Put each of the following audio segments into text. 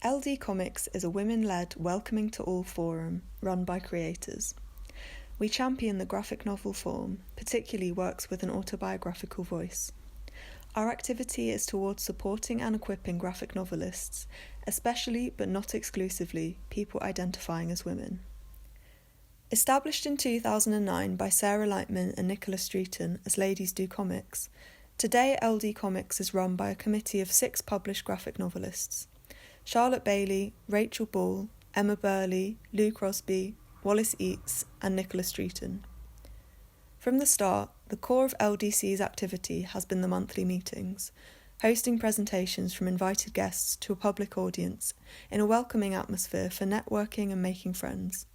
LDComics is a women-led welcoming to all forum run by creators. We champion the graphic novel form, particularly works with an autobiographical voice. Our activity is towards supporting and equipping graphic novelists, especially but not exclusively people identifying as women. Established in 2009 by Sarah Lightman and Nicola Streeton as Ladies Do Comics, today LDComics is run by a committee of 6 published graphic novelists: Charlotte Bailey, Rachel Ball, Emma Burley, Lou Crosby, Wallace Eates and Nicola Streeton. From the start, the core of LDC's activity has been the monthly meetings, hosting presentations from invited guests to a public audience in a welcoming atmosphere for networking and making friends.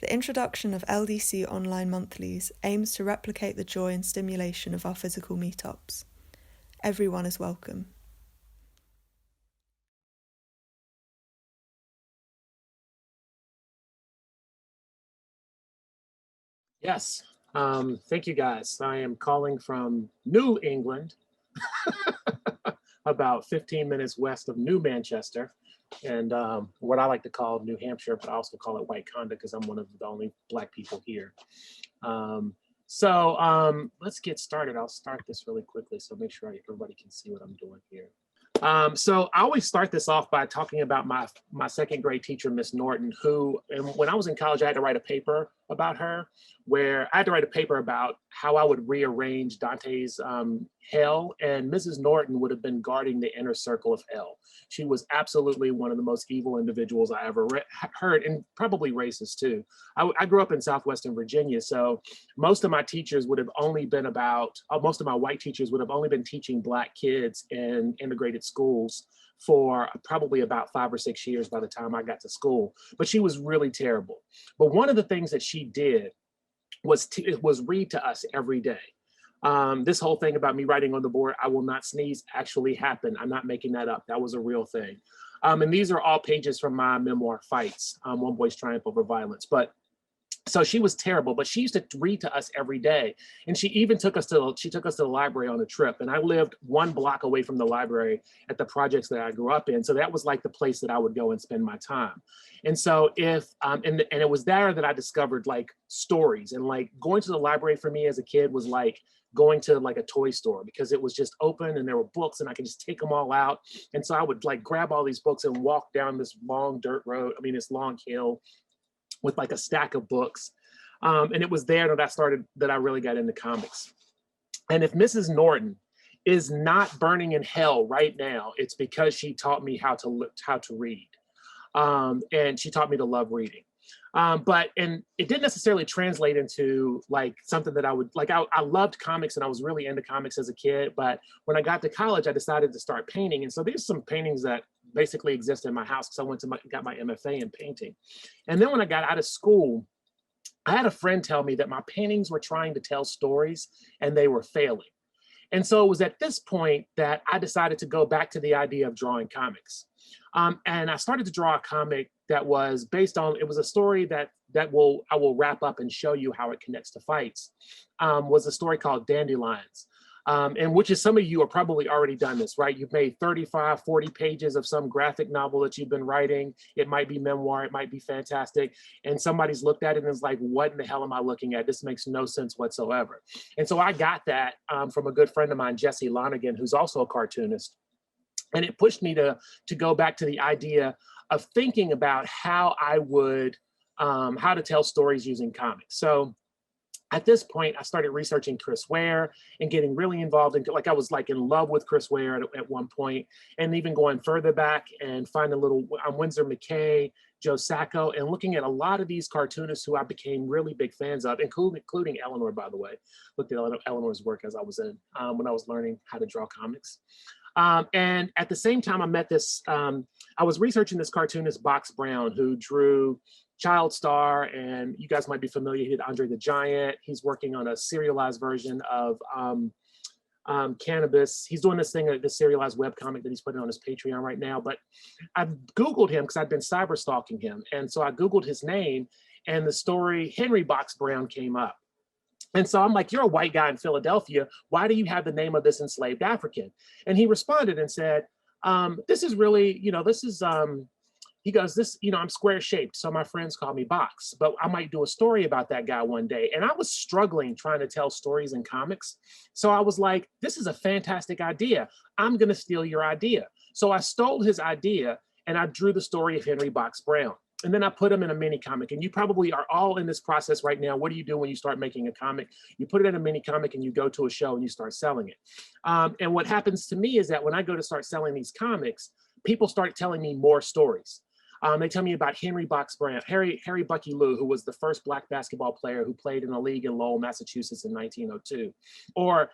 The introduction of LDC online monthlies aims to replicate the joy and stimulation of our physical meetups. Everyone is welcome. Yes, thank you guys. I am calling from New England, about 15 minutes west of New Manchester, and what I like to call New Hampshire, but I also call it White Conda because I'm one of the only Black people here. Let's get started. I'll start this really quickly so make sure everybody can see what I'm doing here. So I always start this off by talking about my second grade teacher, Miss Norton, who, and when I was in college, I had to write a paper about her, where I had to write a paper about how I would rearrange Dante's hell, and Mrs. Norton would have been guarding the inner circle of hell. She was absolutely one of the most evil individuals I ever heard, and probably racist too. I grew up in Southwestern Virginia, so most of my teachers would have only been most of my white teachers would have only been teaching Black kids in integrated schools for probably about 5 or 6 years by the time I got to school. But she was really terrible. But one of the things that she did was read to us every day. This whole thing about me writing on the board, "I will not sneeze," actually happened. I'm not making that up. That was a real thing. And these are all pages from my memoir, Fights, One Boy's Triumph Over Violence. So she was terrible, but she used to read to us every day. And she even took us to the library on a trip. And I lived 1 block away from the library at the projects that I grew up in. So that was like the place that I would go and spend my time. And so and it was there that I discovered like stories, and like going to the library for me as a kid was like going to like a toy store, because it was just open and there were books and I could just take them all out. And so I would like grab all these books and walk down this long this long hill with like a stack of books. And it was there that I really got into comics. And if Mrs. Norton is not burning in hell right now, it's because she taught me how to read. And she taught me to love reading. And it didn't necessarily translate into like something that I would like. I loved comics and I was really into comics as a kid. But when I got to college, I decided to start painting. And so there's some paintings that basically exist in my house because I got my MFA in painting. And then when I got out of school, I had a friend tell me that my paintings were trying to tell stories and they were failing. And so it was at this point that I decided to go back to the idea of drawing comics. And I started to draw a comic that was based on, it was a story that I will wrap up and show you how it connects to fights, was a story called Dandelions. And which is, some of you are probably already done this, right? You've made 35, 40 pages of some graphic novel that you've been writing. It might be memoir, it might be fantastic. And somebody's looked at it and is like, what in the hell am I looking at? This makes no sense whatsoever. And so I got that from a good friend of mine, Jesse Lonergan, who's also a cartoonist. And it pushed me to go back to the idea of thinking about how to tell stories using comics. So at this point, I started researching Chris Ware and getting really involved in, like I was like in love with Chris Ware at one point, and even going further back and finding little Winsor McKay, Joe Sacco, and looking at a lot of these cartoonists who I became really big fans of, including Eleanor, by the way. Looked at Eleanor's work as I was when I was learning how to draw comics. And at the same time, I met I was researching this cartoonist, Box Brown, who drew Child Star, and you guys might be familiar, he did Andre the Giant. He's working on a serialized version of Cannabis. He's doing this serialized webcomic that he's putting on his Patreon right now. But I Googled him because I'd been cyber stalking him. And so I Googled his name, and the story Henry Box Brown came up. And so I'm like, "You're a white guy in Philadelphia. Why do you have the name of this enslaved African?" And he responded and said, this is really, this is, he goes, this, I'm square shaped. So my friends call me Box, but I might do a story about that guy one day. And I was struggling trying to tell stories in comics. So I was like, this is a fantastic idea. I'm going to steal your idea. So I stole his idea and I drew the story of Henry Box Brown. And then I put him in a mini comic. And you probably are all in this process right now. What do you do when you start making a comic? You put it in a mini comic and you go to a show and you start selling it. And what happens to me is that when I go to start selling these comics, people start telling me more stories. They tell me about Henry Box Brown, Harry Bucky Lou, who was the first Black basketball player who played in a league in Lowell, Massachusetts in 1902. Or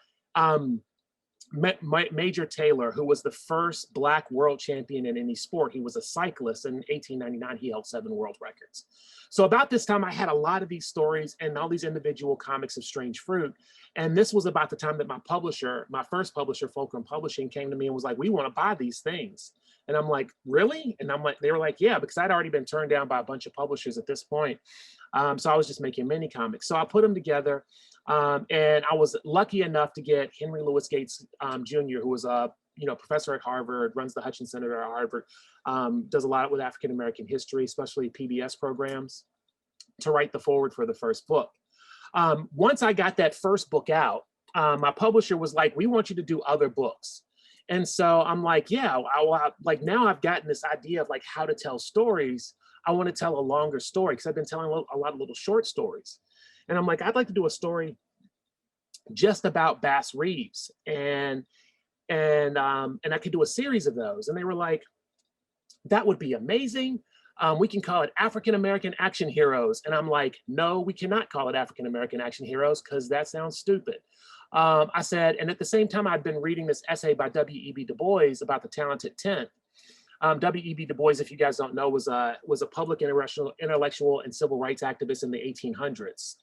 Major Taylor, who was the first Black world champion in any sport. He was a cyclist. In 1899, he held 7 world records. So about this time, I had a lot of these stories and all these individual comics of Strange Fruit. And this was about the time that my publisher, my first publisher, Fulcrum Publishing, came to me and was like, we want to buy these things. And I'm like, really? And I'm like, they were like, yeah, because I'd already been turned down by a bunch of publishers at this point. So I was just making mini comics. So I put them together. And I was lucky enough to get Henry Louis Gates Jr., who was a professor at Harvard, runs the Hutchins Center at Harvard, does a lot with African American history, especially PBS programs, to write the foreword for the first book. Once I got that first book out, my publisher was like, we want you to do other books. And so I'm like, yeah, like now I've gotten this idea of like how to tell stories. I want to tell a longer story because I've been telling a lot of little short stories. And I'm like, I'd like to do a story just about Bass Reeves. And I could do a series of those. And they were like, that would be amazing. We can call it African American Action Heroes. And I'm like, no, we cannot call it African American Action Heroes because that sounds stupid. I said, and at the same time, I'd been reading this essay by W.E.B. Du Bois about the talented 10th. W.E.B. Du Bois, if you guys don't know, was a public intellectual and civil rights activist in the 1800s,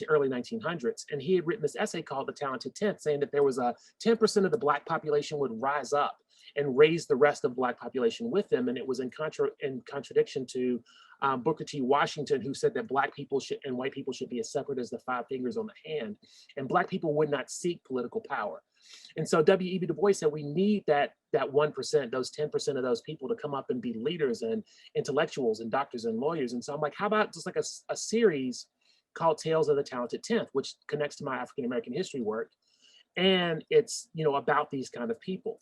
early 1900s. And he had written this essay called The Talented 10th, saying that there was a 10% of the Black population would rise up and raise the rest of the Black population with them. And it was in contradiction to Booker T. Washington, who said that Black people and white people should be as separate as the 5 fingers on the hand, and Black people would not seek political power. And so W.E.B. Du Bois said we need that 1%, those 10% of those people to come up and be leaders and intellectuals and doctors and lawyers. And so I'm like, how about just like a series called Tales of the Talented 10th, which connects to my African American history work, and it's about these kind of people.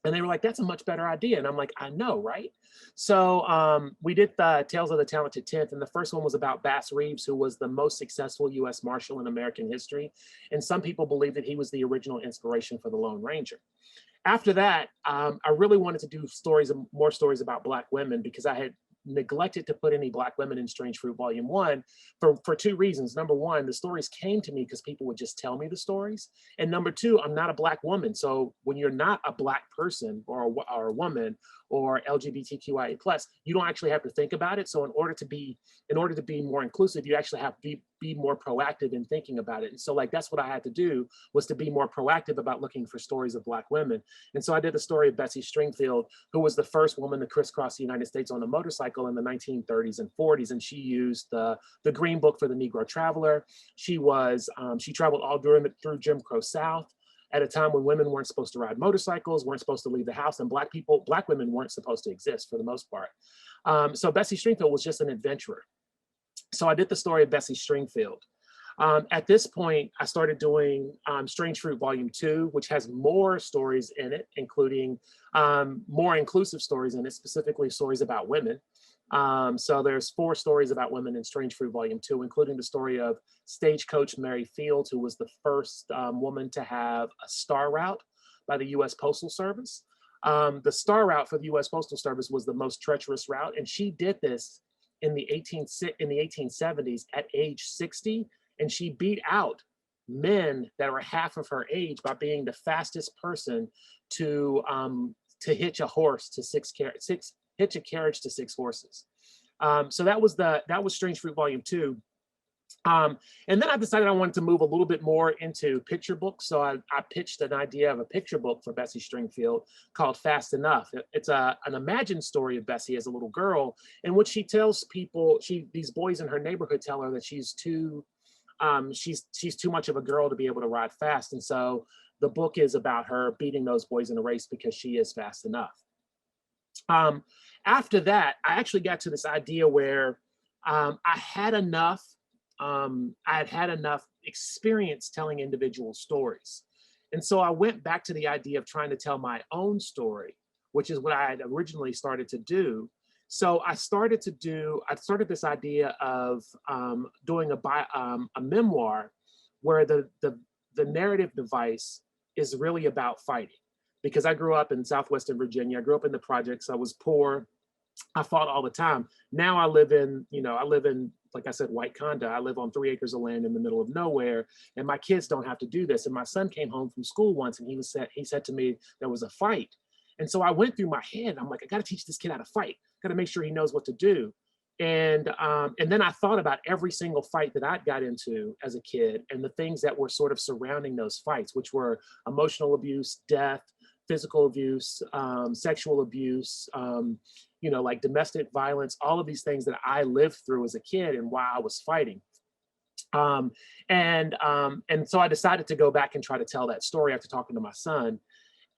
And they were like, that's a much better idea. And I'm like, I know, right? So we did the Tales of the Talented 10th. And the first one was about Bass Reeves, who was the most successful U.S. Marshal in American history. And some people believe that he was the original inspiration for the Lone Ranger. After that, I really wanted to do more stories about Black women because I had neglected to put any Black women in Strange Fruit Volume 1 for 2 reasons. Number one, the stories came to me because people would just tell me the stories. And number 2, I'm not a Black woman. So when you're not a Black person or a woman or LGBTQIA+, you don't actually have to think about it. So in order to be more inclusive, you actually have to be more proactive in thinking about it. And so like, that's what I had to do, was to be more proactive about looking for stories of Black women. And so I did the story of Bessie Stringfield, who was the first woman to crisscross the United States on a motorcycle in the 1930s and 40s. And she used the Green Book for the Negro Traveler. She traveled all through Jim Crow South at a time when women weren't supposed to ride motorcycles, weren't supposed to leave the house, and Black women weren't supposed to exist for the most part. So Bessie Stringfield was just an adventurer. So I did the story of Bessie Stringfield. At this point, I started doing Strange Fruit Volume 2, which has more stories in it, including more inclusive stories in it, specifically stories about women. So there's 4 stories about women in Strange Fruit Volume 2, including the story of Stagecoach Mary Fields, who was the first woman to have a star route by the U.S. Postal Service. The star route for the U.S. Postal Service was the most treacherous route, and she did this in the 1870s at age 60, and she beat out men that were half of her age by being the fastest person to hitch a carriage to 6 horses. So that was Strange Fruit Volume 2. And then I decided I wanted to move a little bit more into picture books. So I pitched an idea of a picture book for Bessie Stringfield called Fast Enough. It's an imagined story of Bessie as a little girl, in which she tells people, these boys in her neighborhood tell her that she's too much of a girl to be able to ride fast. And so the book is about her beating those boys in a race because she is fast enough. After that, I actually got to this idea where I had enough experience telling individual stories. And so I went back to the idea of trying to tell my own story, which is what I had originally started to do. So I started this idea of doing a memoir where the narrative device is really about fighting. Because I grew up in Southwestern Virginia, I grew up in the projects, I was poor, I fought all the time. Now I live in, like I said, White Conda. I live on 3 acres of land in the middle of nowhere, and my kids don't have to do this. And my son came home from school once, and he said to me, there was a fight. And so I went through my head. I'm like, I got to teach this kid how to fight. Got to make sure he knows what to do. And then I thought about every single fight that I got into as a kid and the things that were sort of surrounding those fights, which were emotional abuse, death, physical abuse, sexual abuse, like domestic violence, all of these things that I lived through as a kid and why I was fighting. And so I decided to go back and try to tell that story after talking to my son.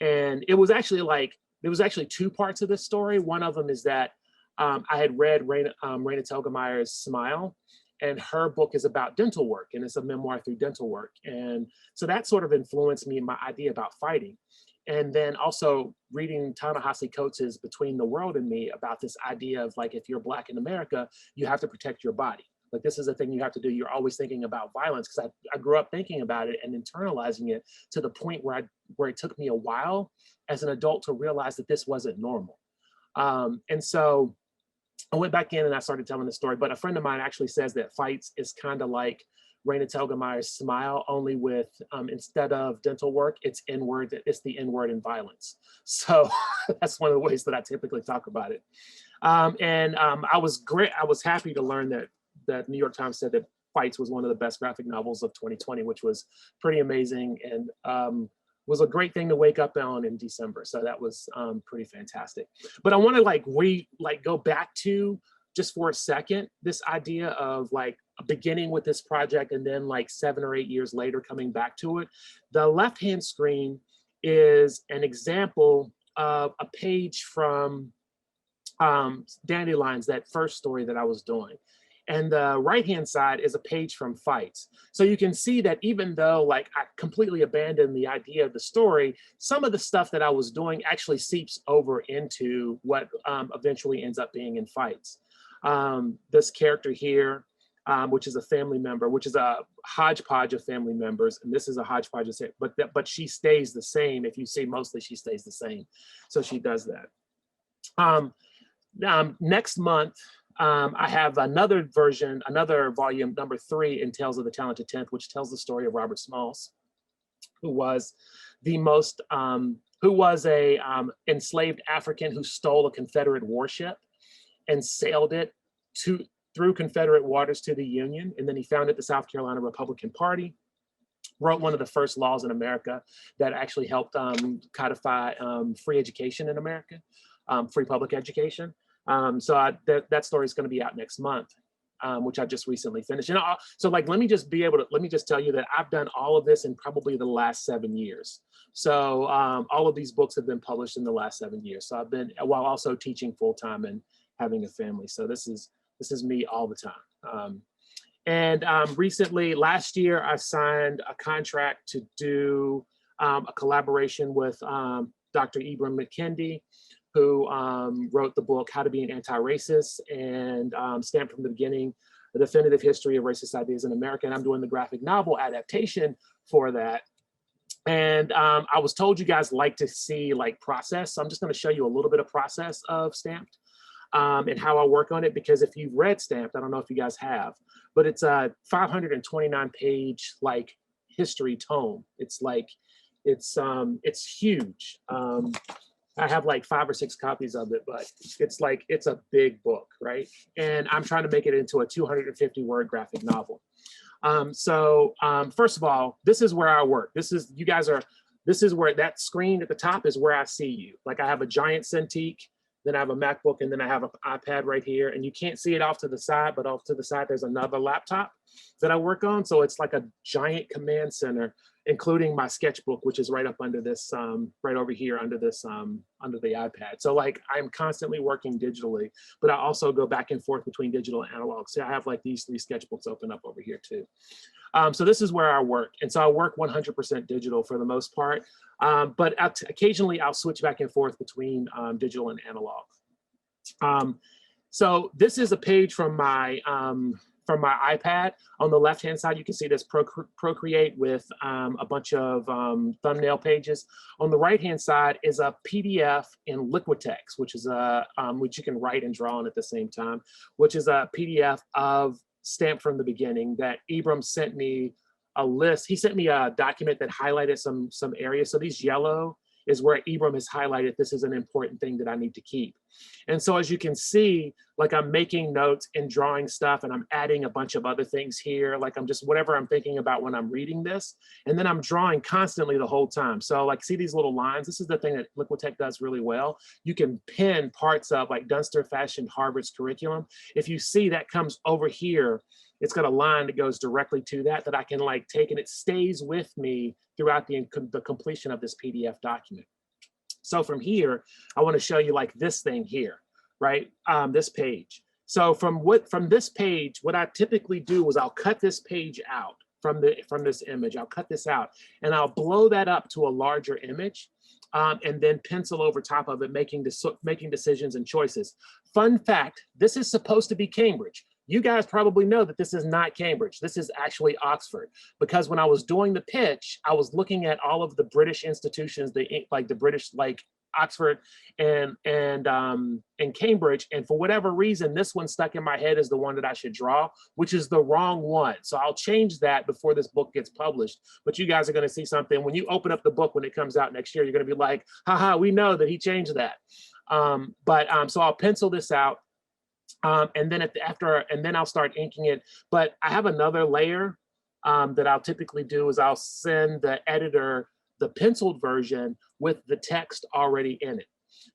And it was actually there was actually 2 parts of this story. One of them is that I had read Raina Telgemeier's Smile, and her book is about dental work, and it's a memoir through dental work. And so that sort of influenced me in my idea about fighting. And then also reading Ta-Nehisi Coates' Between the World and Me about this idea of like, if you're Black in America, you have to protect your body. Like, this is a thing you have to do. You're always thinking about violence, because I grew up thinking about it and internalizing it to the point where it took me a while as an adult to realize that this wasn't normal. And so I went back in and I started telling the story, but a friend of mine actually says that fights is kind of like Raina Telgemeier's Smile, only with instead of dental work, it's the N-word in violence. So that's one of the ways that I typically talk about it. I was happy to learn that New York Times said that Fights was one of the best graphic novels of 2020, which was pretty amazing, and was a great thing to wake up on in December. So that was pretty fantastic. But I want to go back to, just for a second, this idea of like beginning with this project and then like 7 or 8 years later coming back to it. The left-hand screen is an example of a page from Dandelions, that first story that I was doing. And the right-hand side is a page from Fights. So you can see that even though like I completely abandoned the idea of the story, some of the stuff that I was doing actually seeps over into what eventually ends up being in Fights. This character here, which is a family member, which is a hodgepodge of family members, and this is a hodgepodge of, but she stays the same. If you see, mostly she stays the same. So she does that. Next month, I have another volume, number 3, in Tales of the Talented Tenth, which tells the story of Robert Smalls, who was a enslaved African who stole a Confederate warship and sailed it through Confederate waters to the Union. And then he founded the South Carolina Republican Party, wrote one of the first laws in America that actually helped codify free education in America, free public education. So that story is going to be out next month, which I just recently finished. And so like, let me just tell you that I've done all of this in probably the last 7 years. So all of these books have been published in the last 7 years. So I've been, while also teaching full-time and having a family. So this is me all the time. Recently, last year, I signed a contract to do a collaboration with Dr. Ibram McKendy, who wrote the book, How to Be an Anti-Racist, and Stamped from the Beginning, The Definitive History of Racist Ideas in America. And I'm doing the graphic novel adaptation for that. And I was told you guys like to see like process. So I'm just gonna show you a little bit of process of Stamped and how I work on it, because if you've read Stamped, I don't know if you guys have, but it's a 529 page like history tome. It's huge. I have like 5 or 6 copies of it, but it's a big book, right? And I'm trying to make it into a 250 word graphic novel. First of all, this is where I work. This is where that screen at the top is where I see you. Like, I have a giant Cintiq, then I have a MacBook, and then I have an iPad right here. And you can't see it off to the side, but off to the side, there's another laptop that I work on. So it's like a giant command center including my sketchbook, which is right up under this, right over here under this, under the iPad. So like I'm constantly working digitally, but I also go back and forth between digital and analog. So I have like these 3 sketchbooks open up over here too. So this is where I work. And so I work 100% digital for the most part, but occasionally I'll switch back and forth between digital and analog. So this is a page from my iPad. On the left-hand side, you can see this Procreate with a bunch of thumbnail pages. On the right-hand side is a PDF in Liquitex, which is which you can write and draw on at the same time, which is a PDF of Stamped from the Beginning that Ibram sent me a list. He sent me a document that highlighted some areas. So these yellow is where Ibram has highlighted, this is an important thing that I need to keep. And so as you can see, like I'm making notes and drawing stuff and I'm adding a bunch of other things here. Like I'm just, whatever I'm thinking about when I'm reading this, and then I'm drawing constantly the whole time. So like, see these little lines? This is the thing that Liquitex does really well. You can pin parts of, like Dunster fashioned Harvard's curriculum. If you see that comes over here, it's got a line that goes directly to that I can like take, and it stays with me throughout the completion of this PDF document. So from here, I want to show you like this thing here, right? This page. So from this page, what I typically do is I'll cut this page out from this image. I'll cut this out and I'll blow that up to a larger image. And then pencil over top of it, making decisions and choices. Fun fact, this is supposed to be Cambridge. You guys probably know that this is not Cambridge. This is actually Oxford, because when I was doing the pitch, I was looking at all of the British institutions, the British, like Oxford and Cambridge. And for whatever reason, this one stuck in my head as the one that I should draw, which is the wrong one. So I'll change that before this book gets published. But you guys are going to see something when you open up the book, when it comes out next year, you're going to be like, haha, we know that he changed that. So I'll pencil this out. And then then I'll start inking it. But I have another layer that I'll typically do is I'll send the editor the penciled version with the text already in it.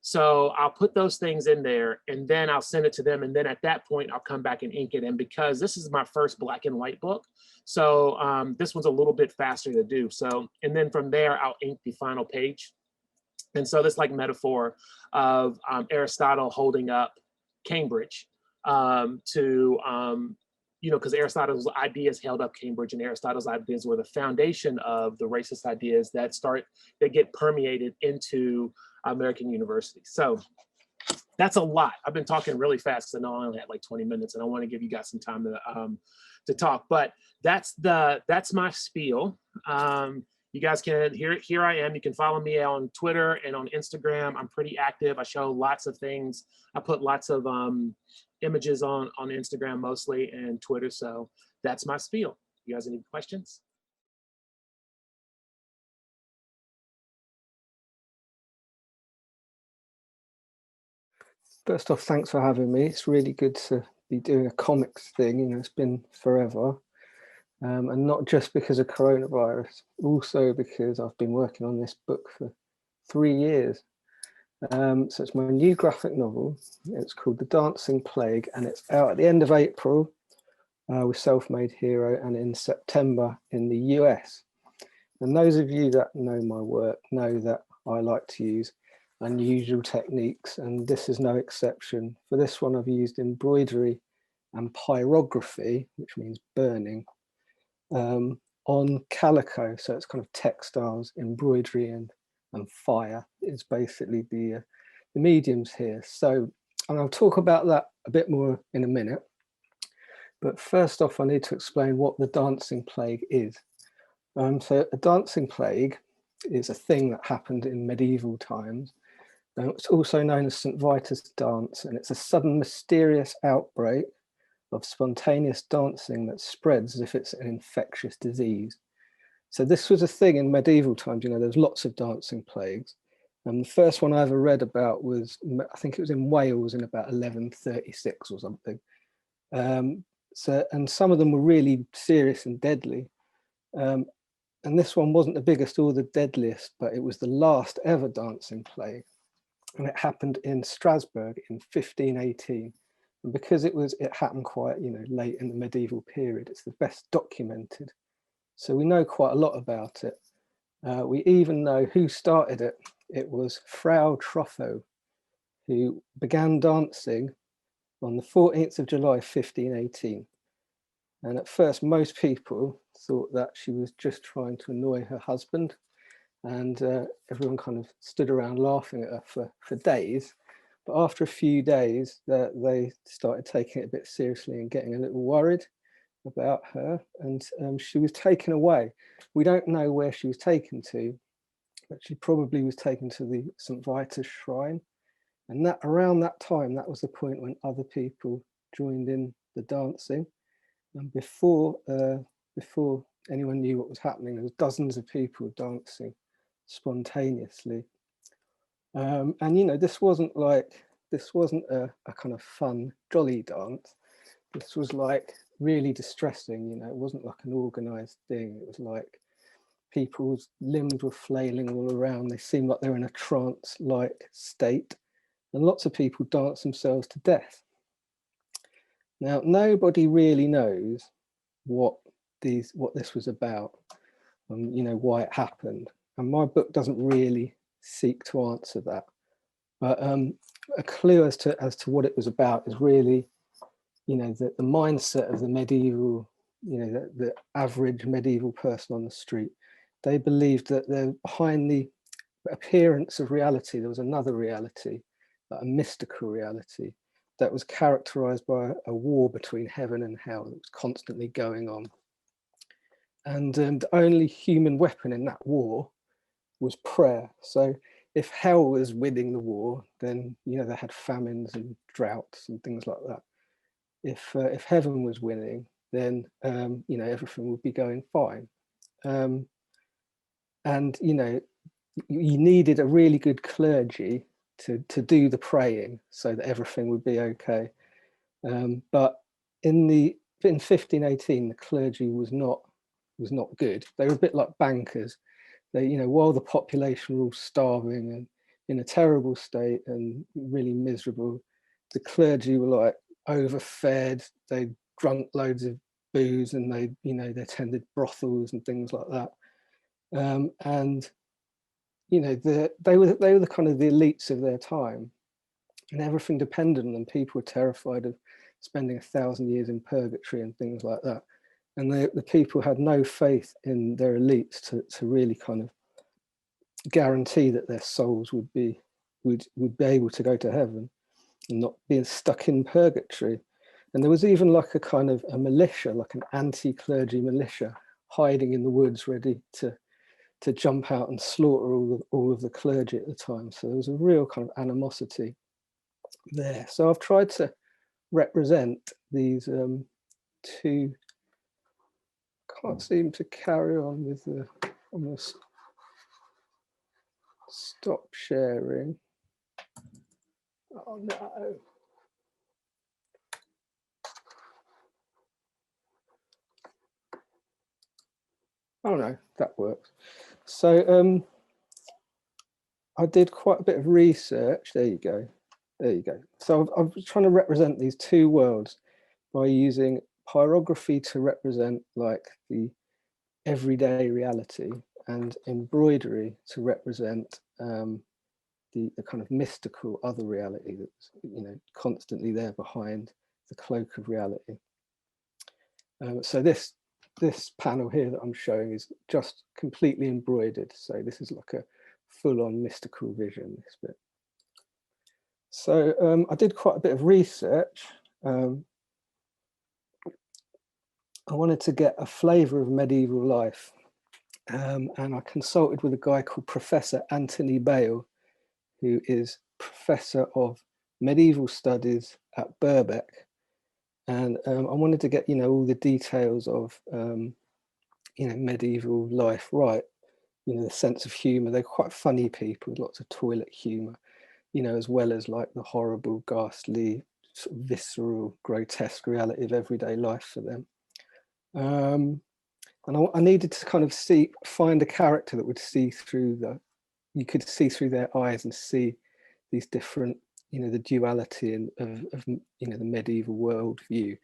So I'll put those things in there and then I'll send it to them. And then at that point, I'll come back and ink it. And because this is my first black and white book, so this one's a little bit faster to do. So, and then from there, I'll ink the final page. And so this like metaphor of Aristotle holding up Cambridge because Aristotle's ideas held up Cambridge, and Aristotle's ideas were the foundation of the racist ideas that get permeated into American universities. So that's a lot. I've been talking really fast because I know I only had like 20 minutes, and I want to give you guys some time to talk. But that's my spiel. You guys can, here I am. You can follow me on Twitter and on Instagram. I'm pretty active. I show lots of things. I put lots of images on Instagram mostly and Twitter. So that's my spiel. You guys have any questions? First off, thanks for having me. It's really good to be doing a comics thing. You know, it's been forever. And not just because of coronavirus, also because I've been working on this book for 3 years. So it's my new graphic novel. It's called The Dancing Plague, and it's out at the end of April with Self-Made Hero, and in September in the US. And those of you that know my work know that I like to use unusual techniques, and this is no exception. For this one, I've used embroidery and pyrography, which means burning, on calico. So it's kind of textiles, embroidery, and fire is basically the mediums here. So, and I'll talk about that a bit more in a minute. But first off, I need to explain what the dancing plague is. So a dancing plague is a thing that happened in medieval times. It's also known as St. Vitus dance, and it's a sudden mysterious outbreak of spontaneous dancing that spreads as if it's an infectious disease. So this was a thing in medieval times. You know, there was lots of dancing plagues. And the first one I ever read about was, I think it was in Wales in about 1136 or something. And some of them were really serious and deadly. And this one wasn't the biggest or the deadliest, but it was the last ever dancing plague. And it happened in Strasbourg in 1518. And because it happened quite, late in the medieval period, it's the best documented So we know quite a lot about it. We even know who started it. It was Frau Truffaut, who began dancing on the 14th of July, 1518. And at first, most people thought that she was just trying to annoy her husband. And everyone kind of stood around laughing at her for days. But after a few days, they started taking it a bit seriously and getting a little worried about her. And she was taken away. We don't know where she was taken to, but she probably was taken to the St. Vitus shrine. And that around that time, that was the point when other people joined in the dancing. And before anyone knew what was happening, there was dozens of people dancing spontaneously. And you know, this wasn't a kind of fun, jolly dance. This was like really distressing. You know, it wasn't like an organized thing. It was like people's limbs were flailing all around. They seemed like they were in a trance-like state, and lots of people danced themselves to death. Now, nobody really knows what this was about, and you know, why it happened. And my book doesn't really seek to answer that. But a clue as to what it was about is really, you know, the mindset of the medieval, you know, the average medieval person on the street. They believed that behind the appearance of reality, there was another reality, a mystical reality that was characterized by a war between heaven and hell that was constantly going on. And the only human weapon in that war was prayer. So if hell was winning the war, then, you know, they had famines and droughts and things like that. If heaven was winning, then you know, everything would be going fine. And you know, you needed a really good clergy to do the praying so that everything would be okay. But in 1518, the clergy was not good. They were a bit like bankers. They, you know, while the population were all starving and in a terrible state and really miserable, the clergy were like overfed. They drunk loads of booze, and they, you know, they attended brothels and things like that. And you know, they were the kind of the elites of their time, and everything depended on them. People were terrified of spending 1,000 years in purgatory and things like that. And the people had no faith in their elites to really kind of guarantee that their souls would be able to go to heaven and not being stuck in purgatory. And there was even like a kind of a militia, like an anti-clergy militia, hiding in the woods, ready to jump out and slaughter all of the clergy at the time. So there was a real kind of animosity there. So I've tried to represent these two. Can't seem to carry on with the. I'm going to stop sharing. Oh no. Oh no, that works. So I did quite a bit of research. There you go. There you go. So I was trying to represent these two worlds by using pyrography to represent like the everyday reality, and embroidery to represent the kind of mystical other reality that's, you know, constantly there behind the cloak of reality. So this panel here that I'm showing is just completely embroidered. So this is like a full-on mystical vision, this bit. So I did quite a bit of research. I wanted to get a flavour of medieval life, and I consulted with a guy called Professor Anthony Bale, who is Professor of Medieval Studies at Birkbeck. And I wanted to get, you know, all the details of, you know, medieval life right. You know, the sense of humour. They're quite funny people, lots of toilet humour, you know, as well as like the horrible, ghastly, sort of visceral, grotesque reality of everyday life for them. And I needed to kind of find a character that would see through you could see through their eyes and see these different, you know, the duality of you know, the medieval world view.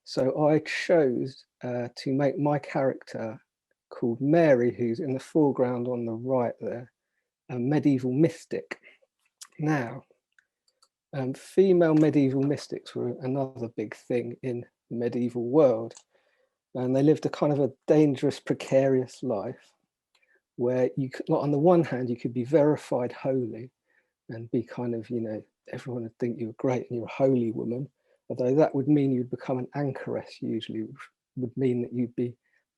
So I chose to make my character called Mary, who's in the foreground on the right there, a medieval mystic. Now, female medieval mystics were another big thing in the medieval world, and they lived a kind of a dangerous, precarious life where you could, on the one hand, you could be verified holy and be kind of, you know, everyone would think you were great and you're a holy woman, although that would mean you'd become an anchoress usually, which would mean that you'd be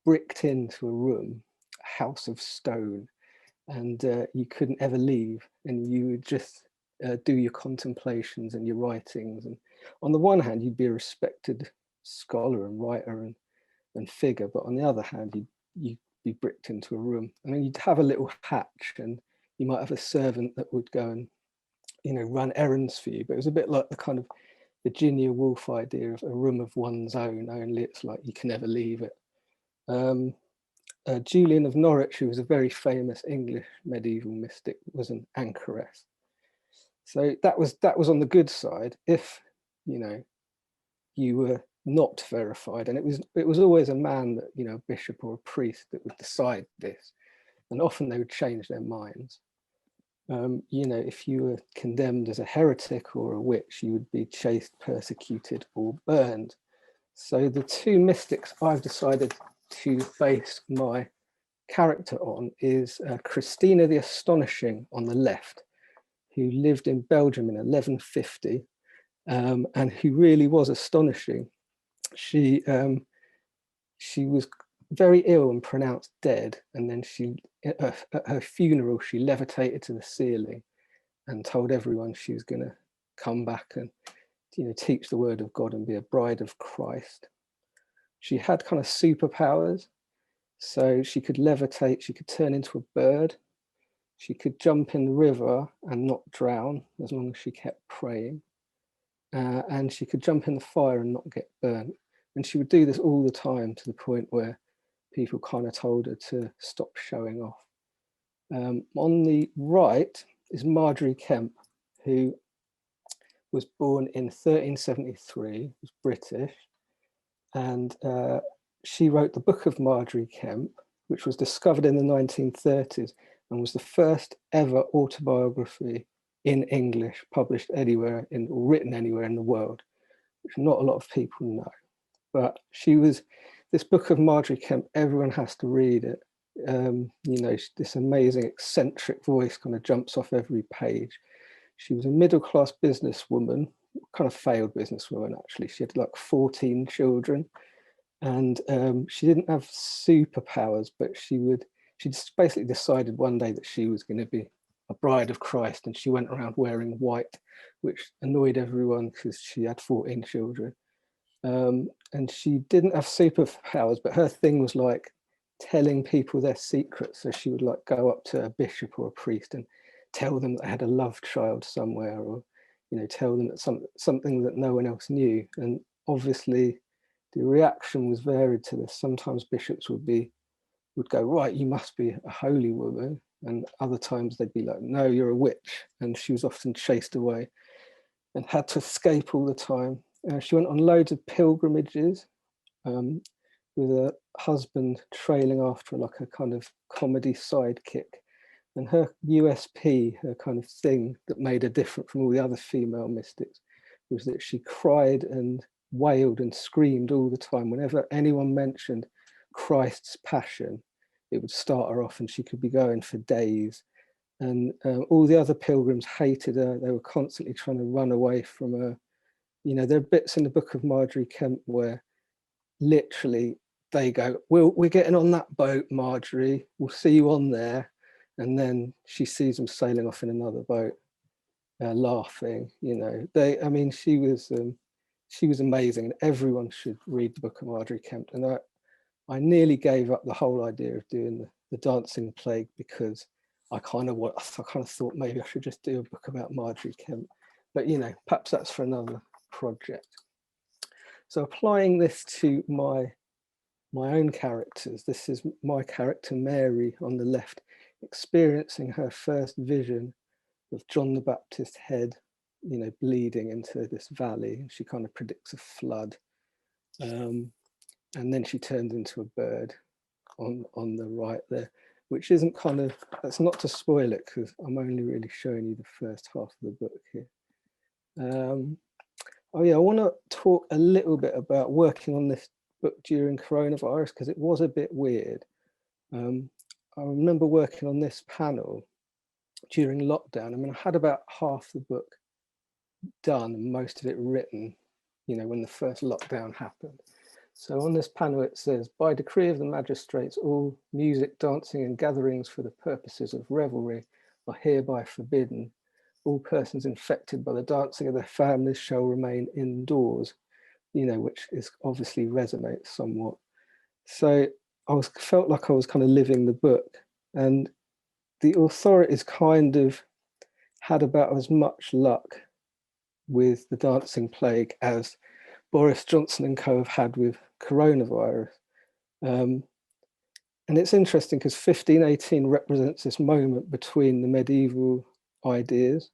bricked into a room, a house of stone, and you couldn't ever leave, and you would just do your contemplations and your writings. And on the one hand, you'd be a respected scholar and writer and figure, but on the other hand, you'd be bricked into a room. I mean, you'd have a little hatch, and you might have a servant that would go and, you know, run errands for you. But it was a bit like the kind of Virginia Woolf idea of a room of one's own, only it's like you can never leave it. Julian of Norwich, who was a very famous English medieval mystic, was an anchoress. So that was on the good side. If, you know, you were not verified, and it was always a man that, you know, a bishop or a priest that would decide this, and often they would change their minds. You know, if you were condemned as a heretic or a witch, you would be chased, persecuted, or burned. So the two mystics I've decided to base my character on is Christina the Astonishing on the left, who lived in Belgium in 1150, and who really was astonishing. She was very ill and pronounced dead, and then at her funeral she levitated to the ceiling and told everyone she was going to come back and, you know, teach the word of God and be a bride of Christ. She had kind of superpowers, so she could levitate, she could turn into a bird, she could jump in the river and not drown as long as she kept praying, and she could jump in the fire and not get burnt. And she would do this all the time, to the point where people kind of told her to stop showing off. On the right is Marjorie Kemp, who was born in 1373, was British, and she wrote the Book of Marjorie Kemp, which was discovered in the 1930s and was the first ever autobiography in English published anywhere or written anywhere in the world, which not a lot of people know. But this Book of Marjorie Kemp, everyone has to read it. You know, this amazing eccentric voice kind of jumps off every page. She was a middle-class businesswoman, kind of failed businesswoman actually. She had like 14 children, and she didn't have superpowers, but she just basically decided one day that she was going to be a bride of Christ, and she went around wearing white, which annoyed everyone because she had 14 children. And she didn't have superpowers, but her thing was like telling people their secrets. So she would like go up to a bishop or a priest and tell them that they had a love child somewhere, or, you know, tell them that something that no one else knew. And obviously the reaction was varied to this. Sometimes bishops would go, right, you must be a holy woman, and other times they'd be like, no, you're a witch. And she was often chased away and had to escape all the time. She went on loads of pilgrimages, with a husband trailing after like a kind of comedy sidekick. And her USP, her kind of thing that made her different from all the other female mystics, was that she cried and wailed and screamed all the time. Whenever anyone mentioned Christ's passion, it would start her off, and she could be going for days. And all the other pilgrims hated her. They were constantly trying to run away from her. You know, there are bits in the Book of Marjorie Kemp where literally they go, we're getting on that boat, Marjorie, we'll see you on there. And then she sees them sailing off in another boat, laughing. You know, she was amazing, and everyone should read the Book of Marjorie Kemp. And I nearly gave up the whole idea of doing the Dancing Plague, because I kind of thought maybe I should just do a book about Marjorie Kemp. But, you know, perhaps that's for another project. So applying this to my own characters, this is my character Mary on the left, experiencing her first vision of John the Baptist's head, you know, bleeding into this valley, and she kind of predicts a flood, and then she turns into a bird on the right there, which isn't kind of, that's not to spoil it because I'm only really showing you the first half of the book here. Oh yeah, I want to talk a little bit about working on this book during coronavirus because it was a bit weird. I remember working on this panel during lockdown. I mean, I had about half the book done and most of it written, you know, when the first lockdown happened. So on this panel it says, by decree of the magistrates, all music, dancing and gatherings for the purposes of revelry are hereby forbidden. All persons infected by the dancing of their families shall remain indoors, you know, which is obviously resonates somewhat. So I felt like I was kind of living the book, and the authorities kind of had about as much luck with the dancing plague as Boris Johnson and co have had with coronavirus. And it's interesting because 1518 represents this moment between the medieval ideas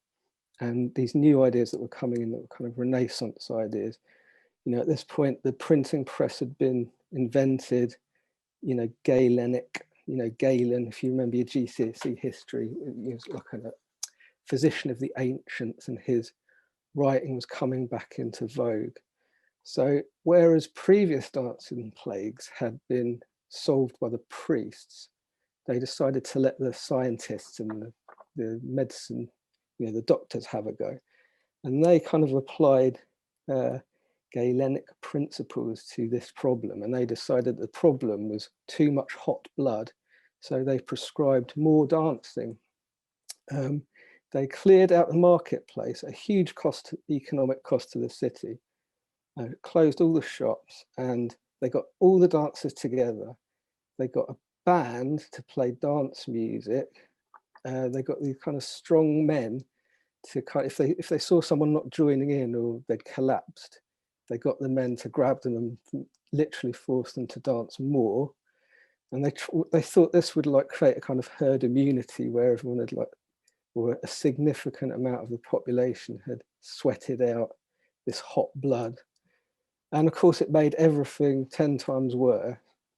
and these new ideas that were coming in, that were kind of Renaissance ideas. You know, at this point, the printing press had been invented, you know, Galenic, you know, Galen, if you remember your GCSE history, he was like a physician of the ancients and his writing was coming back into vogue. So whereas previous dancing plagues had been solved by the priests, they decided to let the scientists and the medicine, you know, the doctors have a go. And they kind of applied Galenic principles to this problem. And they decided the problem was too much hot blood. So they prescribed more dancing. They cleared out the marketplace, a huge cost, economic cost to the city, closed all the shops, and they got all the dancers together. They got a band to play dance music. They got these kind of strong men to kind of, if they saw someone not joining in or they'd collapsed, they got the men to grab them and literally force them to dance more. And they thought this would like create a kind of herd immunity where everyone had like, or a significant amount of the population had sweated out this hot blood. And of course it made everything 10 times worse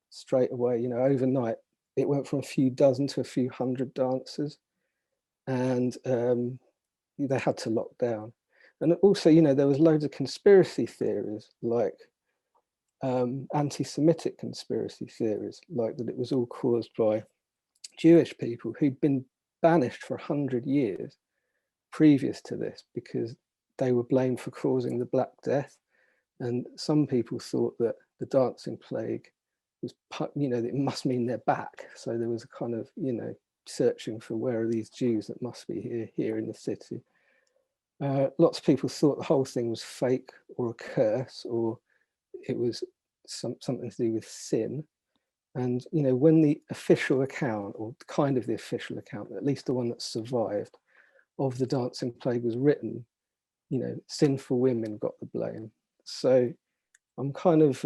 straight away. You know, overnight it went from a few dozen to a few hundred dancers, and they had to lock down. And also, you know, there was loads of conspiracy theories, like anti-Semitic conspiracy theories, like that it was all caused by Jewish people who'd been banished for 100 years previous to this because they were blamed for causing the Black Death. And some people thought that the dancing plague was, you know, it must mean they're back. So there was a kind of, you know, searching for where are these Jews that must be here in the city. Lots of people thought the whole thing was fake or a curse, or it was something to do with sin. And, you know, when the official account, or kind of the official account, at least the one that survived, of the dancing plague was written, you know, sinful women got the blame. So I'm kind of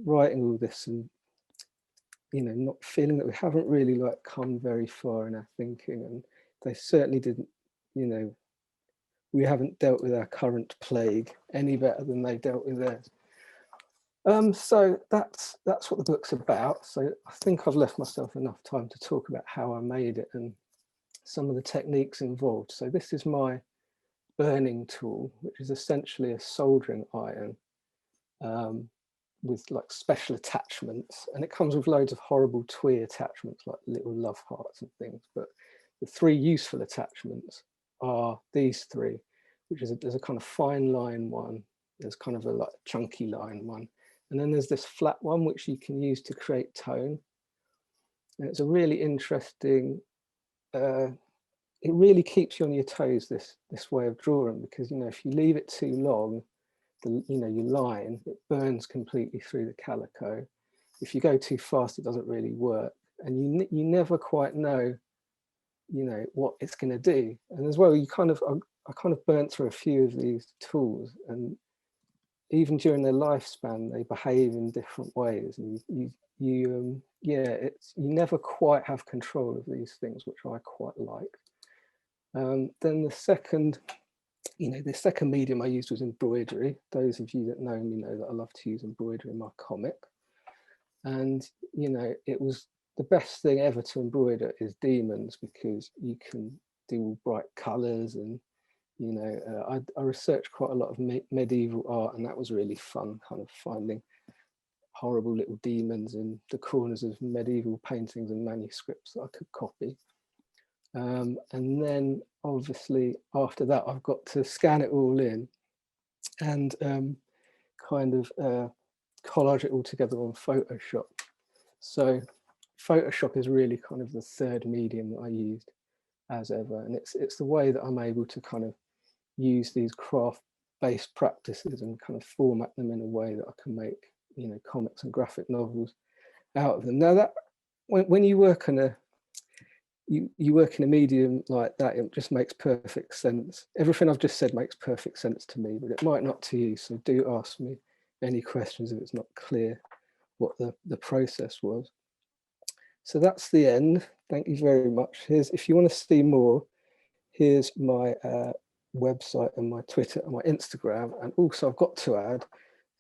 writing all this and, you know, not feeling that we haven't really like come very far in our thinking, and they certainly didn't, you know, we haven't dealt with our current plague any better than they dealt with theirs. So that's what the book's about. So I think I've left myself enough time to talk about how I made it and some of the techniques involved. So this is my burning tool, which is essentially a soldering iron with like special attachments, and it comes with loads of horrible twee attachments like little love hearts and things. But the three useful attachments are these three, which is there's a kind of fine line one, there's kind of a like chunky line one, and then there's this flat one which you can use to create tone. And it's a really interesting, it really keeps you on your toes, this way of drawing, because, you know, if you leave it too long, you know, your line, it burns completely through the calico. If you go too fast, it doesn't really work, and you never quite know, you know, what it's going to do. And as well, you kind of, I kind of burnt through a few of these tools, and even during their lifespan, they behave in different ways, and yeah, you never quite have control of these things, which I quite like. Then the second medium I used was embroidery. Those of you that know me know that I love to use embroidery in my comic. And, you know, it was the best thing ever to embroider is demons, because you can do all bright colours, and you know, I researched quite a lot of medieval art, and that was really fun, kind of finding horrible little demons in the corners of medieval paintings and manuscripts that I could copy. And then obviously after that, I've got to scan it all in and kind of collage it all together on Photoshop. So Photoshop is really kind of the third medium that I used as ever, and it's the way that I'm able to kind of use these craft-based practices and kind of format them in a way that I can make, you know, comics and graphic novels out of them. Now that when you work on you work in a medium like that, it just makes perfect sense. Everything I've just said makes perfect sense to me, but it might not to you. So do ask me any questions if it's not clear what the process was. So that's the end. Thank you very much. Here's, if you want to see more, here's my website and my Twitter and my Instagram. And also I've got to add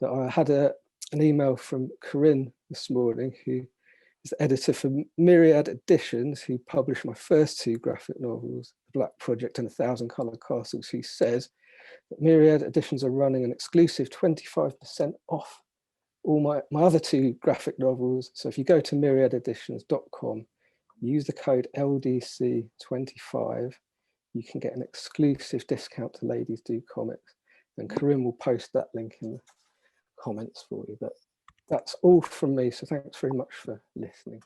that I had an email from Corinne this morning, who is the editor for Myriad Editions, who published my first two graphic novels, The Black Project and 1,000 Colour Castles, who says that Myriad Editions are running an exclusive 25% off all my other two graphic novels. So if you go to myriadeditions.com, use the code LDC25, you can get an exclusive discount to Ladies Do Comics. And Corinne will post that link in the comments for you. But that's all from me. So thanks very much for listening.